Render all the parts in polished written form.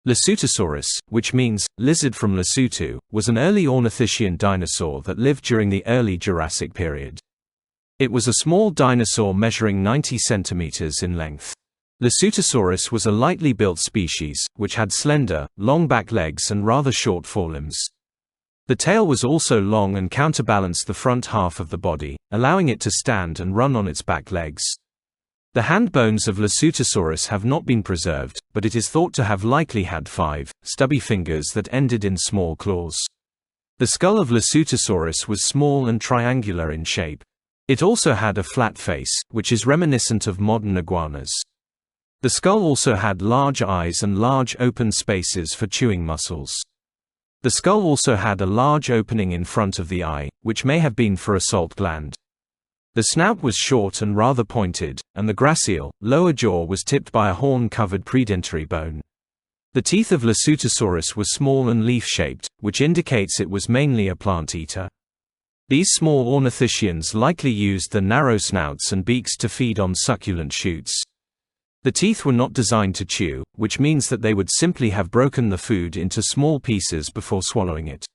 Lesothosaurus, which means lizard from Lesotho, was an early Ornithischian dinosaur that lived during the early Jurassic period. It was a small dinosaur measuring 90 centimeters in length. Lesothosaurus was a lightly built species, which had slender, long back legs and rather short forelimbs. The tail was also long and counterbalanced the front half of the body, allowing it to stand and run on its back legs. The hand bones of Lesothosaurus have not been preserved, but it is thought to have likely had 5 stubby fingers that ended in small claws. The skull of Lesothosaurus was small and triangular in shape. It also had a flat face, which is reminiscent of modern iguanas. The skull also had large eyes and large open spaces for chewing muscles. The skull also had a large opening in front of the eye, which may have been for a salt gland. The snout was short and rather pointed, and the gracial, lower jaw was tipped by a horn-covered predentary bone. The teeth of Lesothosaurus were small and leaf-shaped, which indicates it was mainly a plant eater. These small ornithischians likely used the narrow snouts and beaks to feed on succulent shoots. The teeth were not designed to chew, which means that they would simply have broken the food into small pieces before swallowing it.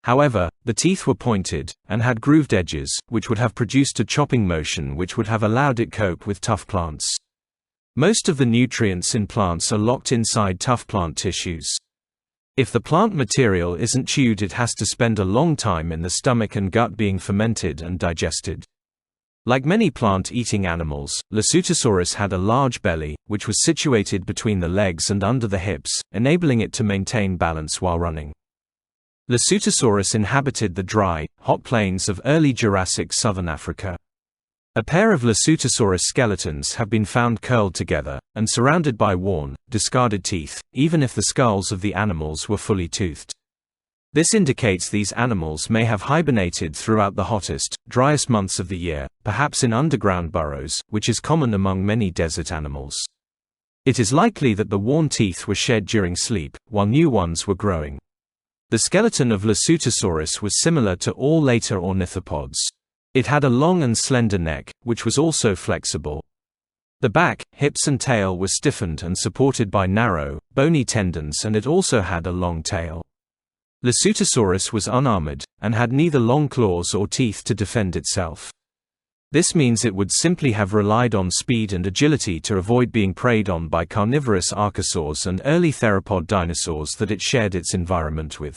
However, the teeth were pointed, and had grooved edges, which would have produced a chopping motion which would have allowed it cope with tough plants. Most of the nutrients in plants are locked inside tough plant tissues. If the plant material isn't chewed, it has to spend a long time in the stomach and gut being fermented and digested. Like many plant-eating animals, Lesothosaurus had a large belly, which was situated between the legs and under the hips, enabling it to maintain balance while running. Lesothosaurus inhabited the dry, hot plains of early Jurassic Southern Africa. A pair of Lesothosaurus skeletons have been found curled together, and surrounded by worn, discarded teeth, even if the skulls of the animals were fully toothed. This indicates these animals may have hibernated throughout the hottest, driest months of the year, perhaps in underground burrows, which is common among many desert animals. It is likely that the worn teeth were shed during sleep, while new ones were growing. The skeleton of Lesothosaurus was similar to all later ornithopods. It had a long and slender neck, which was also flexible. The back, hips and tail were stiffened and supported by narrow, bony tendons, and it also had a long tail. Lesothosaurus was unarmored, and had neither long claws or teeth to defend itself. This means it would simply have relied on speed and agility to avoid being preyed on by carnivorous archosaurs and early theropod dinosaurs that it shared its environment with.